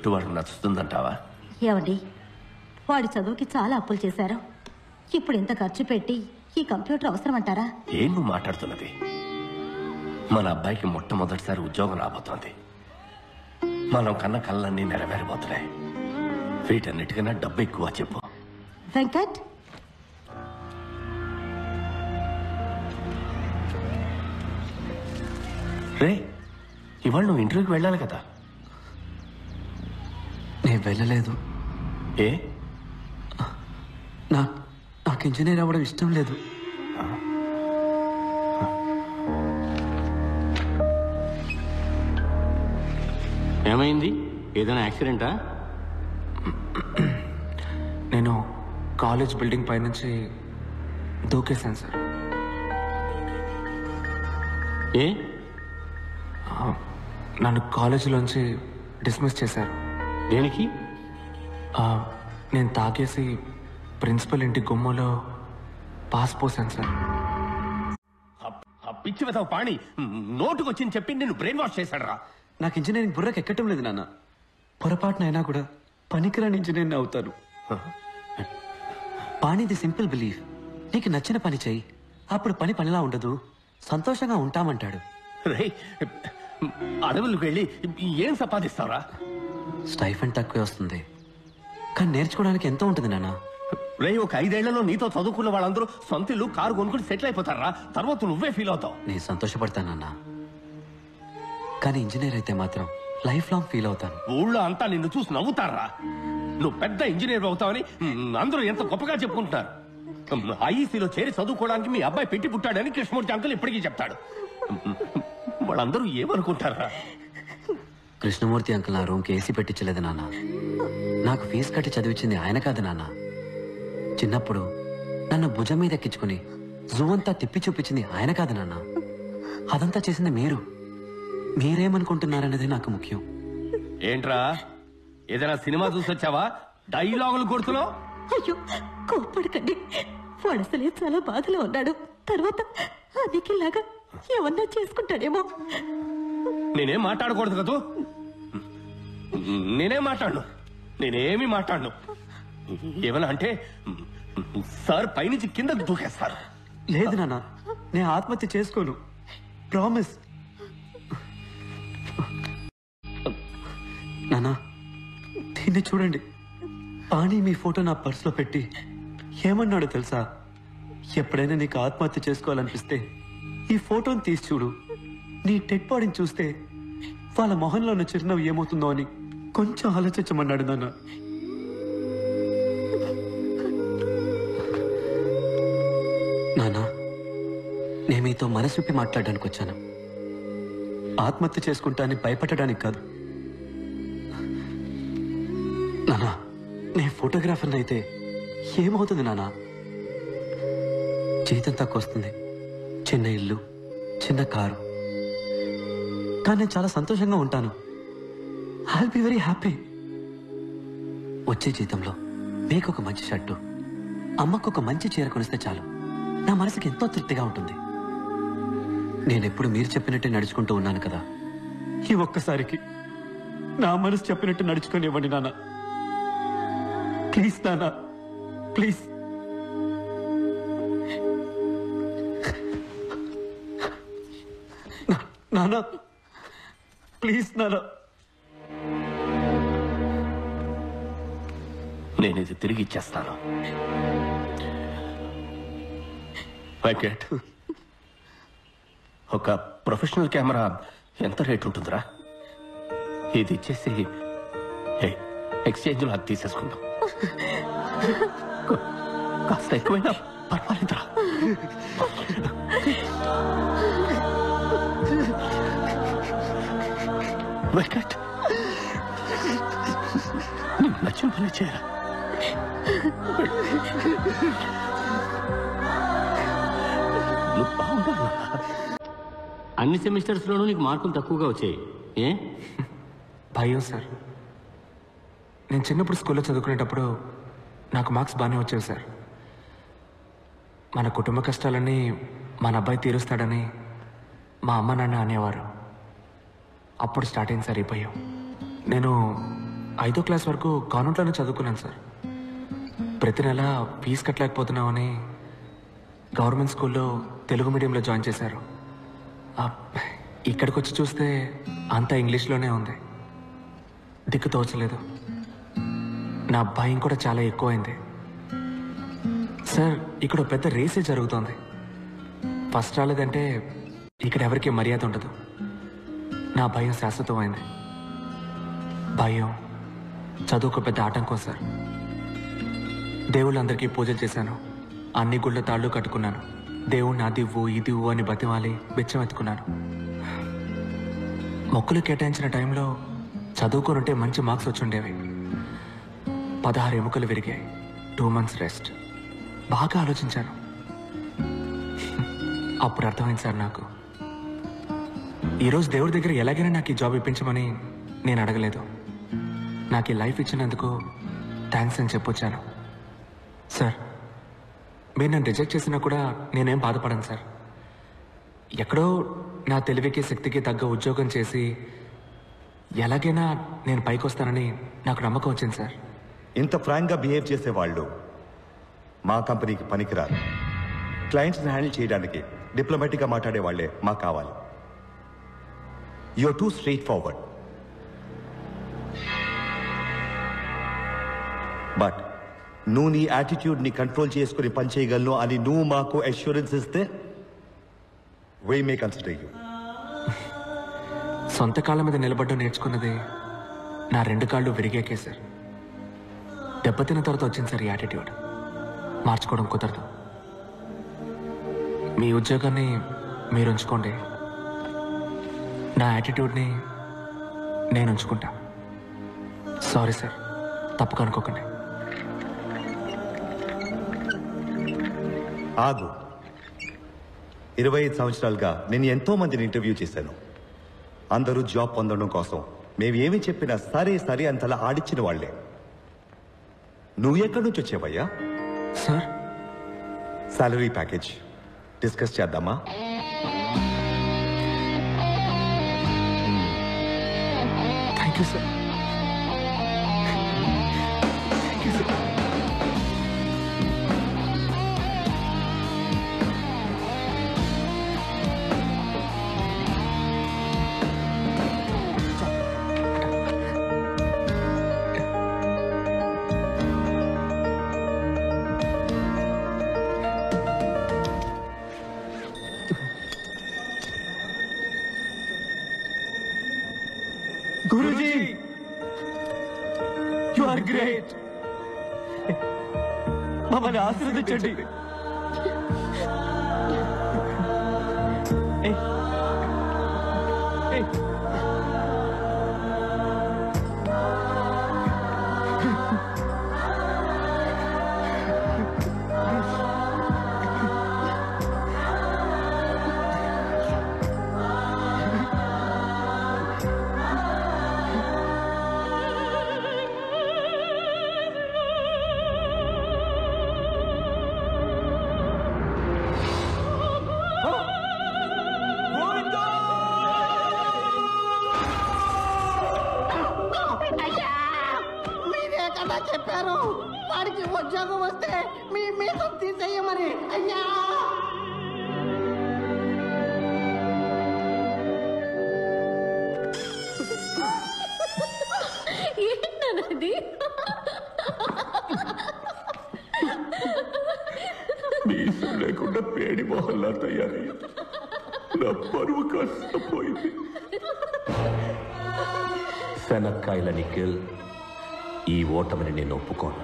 చెట్టు వాడికి నచ్చుతుందంటావా? ఏమండి, వాడి చదువుకి చాలా అప్పులు చేశారు. ఇప్పుడు ఇంత ఖర్చు పెట్టి ఈ కంప్యూటర్ అవసరం అంటారా? ఏం నువ్వు మాట్లాడుతున్నది? మన అబ్బాయికి మొట్టమొదటిసారి ఉద్యోగం రాబోతోంది. మనం కన్న కళ్ళన్నీ నెరవేరబోతున్నాయి. వీటన్నిటికన్నా డబ్బు ఎక్కువ చెప్పు. వెంకట్, రే, ఇవాళ నువ్వు ఇంటర్వ్యూకి వెళ్ళాలి కదా? నేను వెళ్ళలేదు. ఏ? నాకు ఇంజనీర్ అవ్వడం ఇష్టం లేదు. ఏమైంది? ఏదైనా యాక్సిడెంటా? నేను కాలేజ్ బిల్డింగ్ పైనుంచి దూకేశాను సార్. ఏ? నన్ను కాలేజీలోంచి డిస్మిస్ చేశారు. దేనికి? నేను తాగేసి ప్రిన్సిపల్ ఇంటి గుమ్మలో పాస్ పోసాను సార్. పిచ్చి వెతవ పాణి నోటుకొచ్చింది చెప్పి నేను బ్రెయిన్ వాష్ చేశాడు రా. నాకు ఇంజనీరింగ్ బుర్రకు ఎక్కటం లేదు నాన్న. పొరపాటునైనా కూడా పనికిరాని ఇంజనీర్ని అవుతాను. పాణిది సింపుల్ బిలీఫ్. నీకు నచ్చిన పని చెయ్యి, అప్పుడు పని పనిలా ఉండదు, సంతోషంగా ఉంటామంటాడు. రే, అడవులకు వెళ్ళి ఏం సంపాదిస్తావురా? స్టైఫండ్ తక్కువే వస్తుంది, కానీ నేర్చుకోవడానికి ఎంతో ఉంటుంది నాన్న. రే, ఒక 5 ఏళ్లలో నీతో చదువుకున్న వాళ్ళందరూ సొంత ఇల్లు, కారు కొనుక్కుని సెటిల్ అయిపోతారా. తర్వాత నువ్వే ఫీల్ అవుతావు. నేను సంతోషపడతానన్నా, కానీ ఇంజనీర్ అయితే మాత్రం లైఫ్ లాంగ్ ఫీల్ అవుతాను. ఊళ్ళో అంతా నిన్ను చూసి నవ్వుతారా? నువ్వు పెద్ద ఇంజనీర్ అవుతావని అందరూ ఎంత గొప్పగా చెప్పుకుంటున్నారు. ఐఈసీలో చేరి చదువుకోవడానికి మీ అబ్బాయి పెట్టి పుట్టాడని కృష్ణమూర్తి అంకుల్ ఇప్పటికీ చెప్తాడు. వాళ్ళందరూ ఏమనుకుంటారా? కృష్ణమూర్తి అంకుల్ నా రూమ్కి ఏసీ పెట్టించలేదు నాన్న. నాకు ఫీజు కట్టి చదివించింది ఆయన కాదు నాన్న. చిన్నప్పుడు నన్ను భుజం మీద ఎక్కించుకుని జూ అంతా తిప్పి చూపించింది ఆయన కాదు నాన్న. అదంతా చేసింది మీరు. మీరేమనుకుంటున్నారనేది నాకు ముఖ్యం. ఏంట్రా, ఏదైనా సినిమా చూసి వచ్చావా? డైలాగులు కొడుతున్నావు? అయ్యో, కోప్పడకండి. వాడు అసలే చాలా బాధలో ఉన్నాడు. తర్వాత అదికిలాగా ఏమన్నా చేసుకుంటాడేమో. నేనేం మాట్లాడకూడదు కదూ? నేనేం మాట్లాడను, నేనేమి మాట్లాడను. ఏమన్నా అంటే సార్ పైనుంచి కిందకు దూకేస్తారు. లేదు నాన్న, నేను ఆత్మహత్య చేసుకోను, ప్రామిస్. నాన్న, దీన్ని చూడండి. పాణి మీ ఫోటో నా పర్సులో పెట్టి ఏమన్నాడో తెలుసా? ఎప్పుడైనా నీకు ఆత్మహత్య చేసుకోవాలనిపిస్తే ఈ ఫోటోని తీసి చూడు. నీ డెడ్ బాడీని చూస్తే వాళ్ళ మొహంలో ఉన్న చిరునవ్వు ఏమవుతుందో అని కొంచెం ఆలోచించమన్నాడు నాన్న. నాన్న, నేను మీతో మనసు విప్పి మాట్లాడడానికి వచ్చాను. ఆత్మహత్య చేసుకుంటానని భయపడడానికి కాదు. నానా, నేను ఫోటోగ్రాఫర్ని అయితే ఏమవుతుంది నానా? జీతం తక్కువ వస్తుంది, చిన్న ఇల్లు, చిన్న కారు, కానీ నేను చాలా సంతోషంగా ఉంటాను. I'll be very happy. వచ్చే జీతంలో మీకు ఒక మంచి షర్టు, అమ్మకు ఒక మంచి చీర కొనిస్తే చాలు నా మనసుకి ఎంతో తృప్తిగా ఉంటుంది. నేనెప్పుడు మీరు చెప్పినట్టే నడుచుకుంటూ ఉన్నాను కదా. ఈ ఒక్కసారికి నా మనసు చెప్పినట్టు నడుచుకొని ఇవ్వండి నాన్న. ప్లీజ్ నాన్న, ప్లీజ్. నాన్న, ప్లీజ్ నాన్న. నేను ఇది తిరిగి ఇచ్చేస్తాను. వెంకట్, ఒక ప్రొఫెషనల్ కెమెరా ఎంత రేట్ ఉంటుందిరా? ఇది ఇచ్చేసి ఎక్స్చేంజ్లో అది తీసేసుకుందాం. కాస్త ఎక్కువైనా పర్వాలేదురా. వెంకట్, నీకు నచ్చిన పని చేయరా? నువ్వు బాగుండాలి. అన్ని సెమిస్టర్స్లోనూ నీకు మార్కులు తక్కువగా వచ్చాయి. ఏ? భయం సార్. నేను చిన్నప్పుడు స్కూల్లో చదువుకునేటప్పుడు నాకు మార్క్స్ బాగానే వచ్చేవి సార్. మన కుటుంబ కష్టాలన్నీ మన అబ్బాయి తీరుస్తాడని మా అమ్మ నాన్న అనేవారు. అప్పుడు స్టార్ట్ అయింది సార్ ఈ భయం. నేను 5వ క్లాస్ వరకు కాన్వెంట్లోనే చదువుకున్నాను సార్. ప్రతి నెల ఫీజు కట్టలేకపోతున్నామని గవర్నమెంట్ స్కూల్లో తెలుగు మీడియంలో జాయిన్ చేశారు. ఇక్కడికి వచ్చి చూస్తే అంతా ఇంగ్లీష్లోనే ఉంది. దిక్కు తోచలేదు. నా భయం కూడా చాలా ఎక్కువైంది సార్. ఇక్కడ పెద్ద రేసే జరుగుతోంది. ఫస్ట్ రాలేదంటే ఇక్కడ ఎవరికి మర్యాద ఉండదు. నా భయం శాశ్వతమైంది. భయం చదువుకు పెద్ద ఆటంకం సార్. దేవుళ్ళందరికీ పూజలు చేశాను. అన్ని గుళ్ళ తాళ్ళు కట్టుకున్నాను. దేవుణ్ణి అదివ్వు ఇదివ్వు అని బతిమాలి బిచ్చం ఎత్తుకున్నాను. మొక్కులు కేటాయించిన టైంలో చదువుకోనుంటే మంచి మార్క్స్ వచ్చి ఉండేవి. 16 ఎముకలు విరిగాయి. 2 months రెస్ట్. బాగా ఆలోచించాను. అప్పుడు అర్థమైంది సార్ నాకు. ఈరోజు దేవుడి దగ్గర ఎలాగైనా నాకు ఈ జాబ్ ఇప్పించమని నేను అడగలేదు. నాకు ఈ లైఫ్ ఇచ్చినందుకు థ్యాంక్స్ అని చెప్పొచ్చాను. సార్, మీరు నన్ను రిజెక్ట్ చేసినా కూడా నేనేం బాధపడను సార్. ఎక్కడో నా తెలివికి శక్తికి తగ్గ ఉద్యోగం చేసి ఎలాగైనా నేను పైకి వస్తానని నాకు నమ్మకం వచ్చింది సార్. ఇంత ఫ్రాంక్గా బిహేవ్ చేసేవాళ్ళు మా కంపెనీకి పనికిరారు. క్లయింట్స్ని హ్యాండిల్ చేయడానికి డిప్లొమాటిక్గా మాట్లాడే వాళ్ళే మాకు కావాలి. You are too straightforward. But నువ్వు నీ యాటిట్యూడ్ని కంట్రోల్ చేసుకుని పనిచేయగలను అని నువ్వు మాకు అష్యూరెన్స్ ఇస్తే వీ మే కన్సిడర్ యూ. సొంత కాళ్ళ మీద నిలబడ్డం నేర్చుకున్నది నా 2 కాళ్ళు విరిగాకే సార్. దెబ్బతిన్న తర్వాత వచ్చింది సార్ ఈ యాటిట్యూడ్. మార్చుకోవడం కుదరదు. మీ ఉద్యోగాన్ని మీరు ఉంచుకోండి. నా యాటిట్యూడ్ని నేను ఉంచుకుంటా. సారీ సార్, తప్పుగా అనుకోకండి. ఆగు. 25 సంవత్సరాలుగా నేను ఎంతో మందిని ఇంటర్వ్యూ చేశాను. అందరూ జాబ్ పొందడం కోసం మేము ఏమి చెప్పినా సరే సరే అంతలా ఆడిచ్చిన వాళ్లే. నువ్వు ఎక్కడి నుంచి వచ్చావయ్యా? సార్, సాలరీ ప్యాకేజ్ డిస్కస్ చేద్దామా? Thank you sir. గురూజీ, యు ఆర్ గ్రేట్. మమ్మల్ని ఆశీర్వదించండి. చెప్పారు వాడికి ఉద్యోగం వస్తే మీ మీద తీసేయమని. అయ్యా, ఏంటన్నది? మీసం లేకుండా పేడి మొహల్లా తయారయ్యింది. నా పరువు కాస్త పోయింది. శనక్కాయల నిఖిల్, ఈ ఓటమిని నేను ఒప్పుకోను.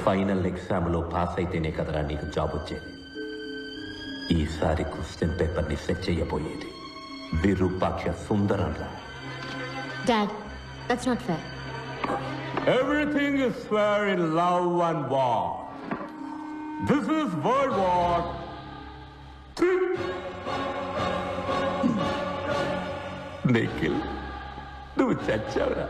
ఫైనల్ ఎగ్జామ్లో పాస్ అయితేనే కదరా నీకు జాబ్ వచ్చేది. ఈసారి క్వశ్చన్ పేపర్ని సెట్ చేయబోయేది విరూపాక్ష సుందరం రా. Dad, that's not fair. Everything is fair in love and war. This is World War III. Nikhil, నువ్వు చచ్చావురా.